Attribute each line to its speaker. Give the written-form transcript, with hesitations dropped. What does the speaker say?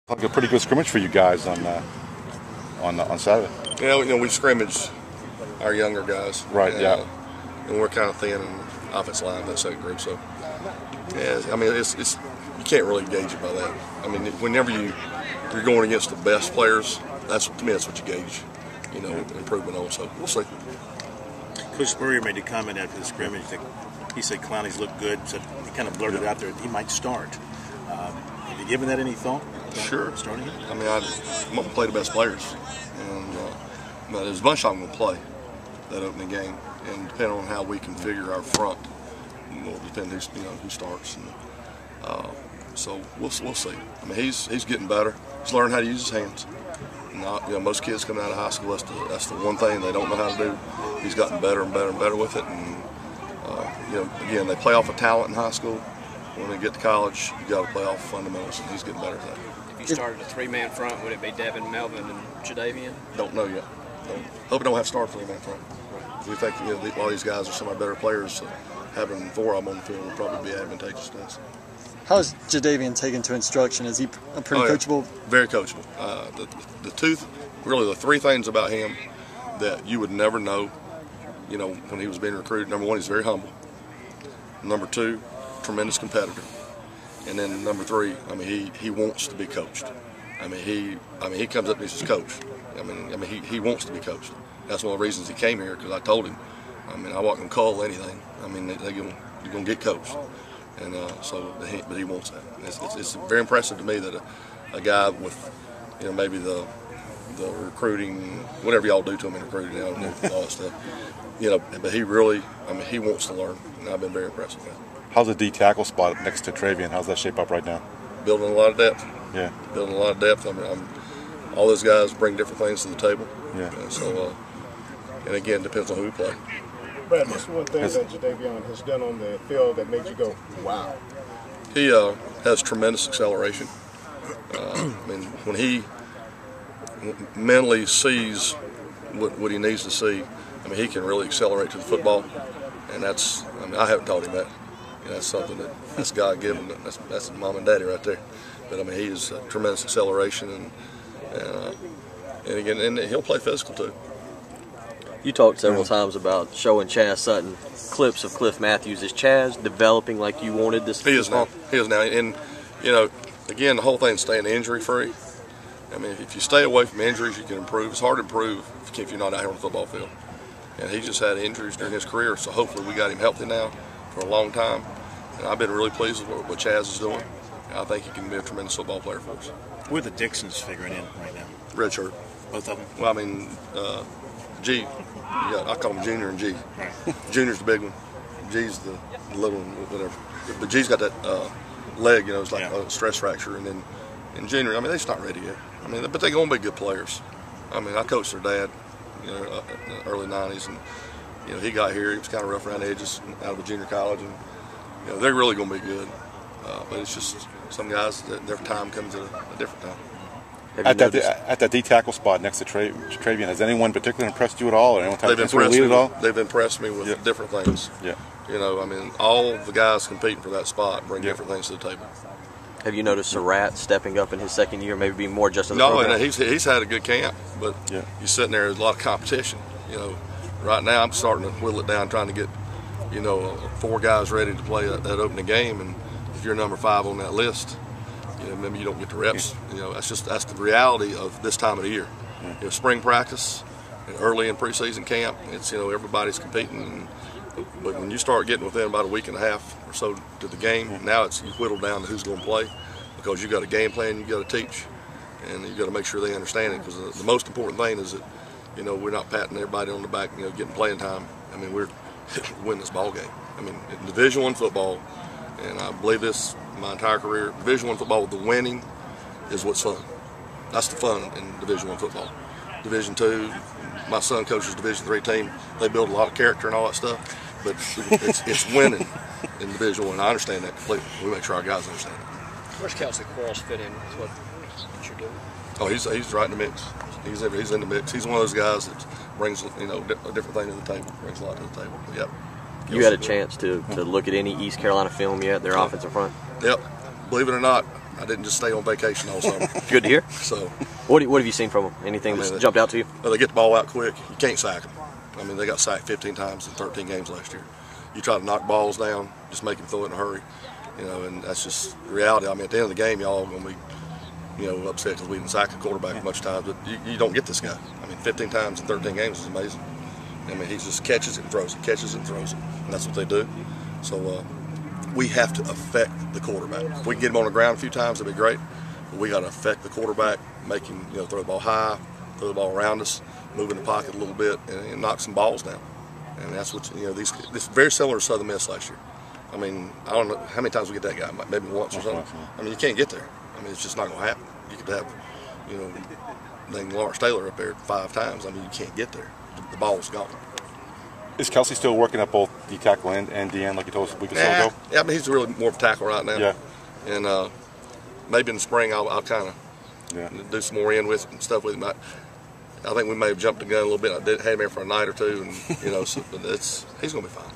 Speaker 1: Like a pretty good scrimmage for you guys on Saturday.
Speaker 2: Yeah, we scrimmage our younger guys.
Speaker 1: Right. Yeah.
Speaker 2: And we're kind of thin in offensive line, that second group. So, yeah, I mean, it's you can't really gauge it by that. I mean, whenever you're going against the best players, to me that's what you gauge. Improvement on. So we'll see.
Speaker 3: Coach Spurrier made a comment after the scrimmage that he said Clowney's looked good, so he kind of blurted out there he might start. Have you given that any thought?
Speaker 2: Sure.
Speaker 3: Starting him?
Speaker 2: I mean, I'm going to play the best players, but there's a bunch I'm going to play that opening game, and depending on how we configure our front, will depend who starts. And, so we'll see. I mean, he's getting better. He's learning how to use his hands. Most kids coming out of high school, that's the one thing they don't know how to do. He's gotten better and better and better with it, and again, they play off of talent in high school. When they get to college, you got to play off fundamentals, and he's getting better at that.
Speaker 4: If you started a three-man front, would it be Devin, Melvin, and Jadavian?
Speaker 2: Don't know yet. Hope we don't have to start a three-man front. Right. We think a lot of these guys are some of our better players, so having four of them on the field would probably be advantageous to us.
Speaker 5: How is Jadavian taken to instruction? Is he pretty coachable?
Speaker 2: Very coachable. The three things about him that you would never know, when he was being recruited. Number one, he's very humble. Number two, tremendous competitor. And then number three, I mean, he wants to be coached. He comes up and he says, "Coach." He wants to be coached. That's one of the reasons he came here, because I told him, I wasn't going to call anything. You're going to get coached. And but he wants that. It's very impressive to me that a guy with, maybe the recruiting, whatever y'all do to him in recruiting, all that stuff, but he really, he wants to learn, and I've been very impressed with that.
Speaker 1: How's the D tackle spot next to Travian? How's that shape up right now?
Speaker 2: Building a lot of depth.
Speaker 1: Yeah.
Speaker 2: Building a lot of depth. All those guys bring different things to the table.
Speaker 1: Yeah.
Speaker 2: And again, depends on who we play.
Speaker 6: Brad, what's one thing that Jadavian has done on the field that makes you go, wow?
Speaker 2: He has tremendous acceleration. When he mentally sees what he needs to see, he can really accelerate to the football. And that's, I haven't taught him that. That's something that's God-given. That's mom and daddy right there. But he is tremendous acceleration, and again, he'll play physical too.
Speaker 7: You talked several times about showing Chaz Sutton clips of Cliff Matthews. Is Chaz developing like you wanted this?
Speaker 2: He is now. He is now. And again, the whole thing is staying injury-free. If you stay away from injuries, you can improve. It's hard to improve if you're not out here on the football field. And he just had injuries during his career, so hopefully we got him healthy now for a long time. And I've been really pleased with what Chaz is doing. I think he can be a tremendous football player for us.
Speaker 3: Where are the Dixons figuring in right now?
Speaker 2: Red shirt.
Speaker 3: Both of them?
Speaker 2: Well, G. I call him Junior and G.
Speaker 3: Right.
Speaker 2: Junior's the big one. G's the little one, whatever. But G's got that leg, it's like a stress fracture. And then Junior, they're just not ready yet. But they're going to be good players. I coached their dad, in the early 90s. And, he got here. He was kind of rough around the edges out of a junior college. And, they're really going to be good. But it's just some guys, their time comes at a different time.
Speaker 1: At that D tackle spot next to Travian, has anyone particularly impressed you at all, or anyone
Speaker 2: they've impressed
Speaker 1: me
Speaker 2: at all? They've impressed me with different things.
Speaker 1: Yeah.
Speaker 2: All the guys competing for that spot bring different things to the table.
Speaker 7: Have you noticed Surratt stepping up in his second year, maybe being more just in the program?
Speaker 2: No, and he's had a good camp, but you're sitting there, there's a lot of competition. Right now I'm starting to whittle it down, trying to get, 4 guys ready to play that opening game, and if you're number 5 on that list, maybe you don't get the reps. That's the reality of this time of the year. Spring practice, early in preseason camp, it's everybody's competing. But when you start getting within about a week and a half or so to the game, now you whittle down to who's going to play, because you got a game plan you got to teach, and you got to make sure they understand it. Because the most important thing is that we're not patting everybody on the back, getting playing time. We're winning this ball game. In Division I football, and I believe this my entire career, Division I football, the winning is what's fun. That's the fun in Division I football. Division II, my son coaches Division III team. They build a lot of character and all that stuff, but it's winning in Division I. I understand that completely. We make sure our guys understand it.
Speaker 4: Where's Kelsey Quarles fit in with what you're doing?
Speaker 2: Oh, he's right in the mix. He's in the mix. He's one of those guys that brings a different thing to the table. Brings a lot to the table. But, yep.
Speaker 7: You had a chance to look at any East Carolina film yet? Their offensive front.
Speaker 2: Yep. Believe it or not, I didn't just stay on vacation all summer.
Speaker 7: Good to hear.
Speaker 2: So,
Speaker 7: what have you seen from them? Anything that's jumped out to you?
Speaker 2: Well, they get the ball out quick. You can't sack them. I mean, they got sacked 15 times in 13 games last year. You try to knock balls down, just make them throw it in a hurry, you know, and that's just reality. I mean, at the end of the game, y'all are going to be, you know, upset because we didn't sack the quarterback much times, but you don't get this guy. I mean, 15 times in 13 games is amazing. I mean, he just catches it and throws it, catches it and throws it, and that's what they do. So we have to affect the quarterback. If we can get him on the ground a few times, that'd be great. But we got to affect the quarterback, make him, you know, throw the ball high, throw the ball around us, move in the pocket a little bit, and knock some balls down. And that's what, you know, this is very similar to Southern Miss last year. I mean, I don't know how many times we get that guy, maybe once or something. I mean, you can't get there. I mean, it's just not going to happen. You could have, you know, named Lawrence Taylor up there 5 times. I mean, you can't get there. The ball's gone.
Speaker 1: Is Kelsey still working at both D tackle and DN like you told us a week or so ago?
Speaker 2: Yeah, I mean, he's really more of a tackle right now.
Speaker 1: Yeah.
Speaker 2: And maybe in the spring I'll kind of do some more in with and stuff with him. I think we may have jumped the gun a little bit. I had him there for a night or two, and you know, but he's going to be fine.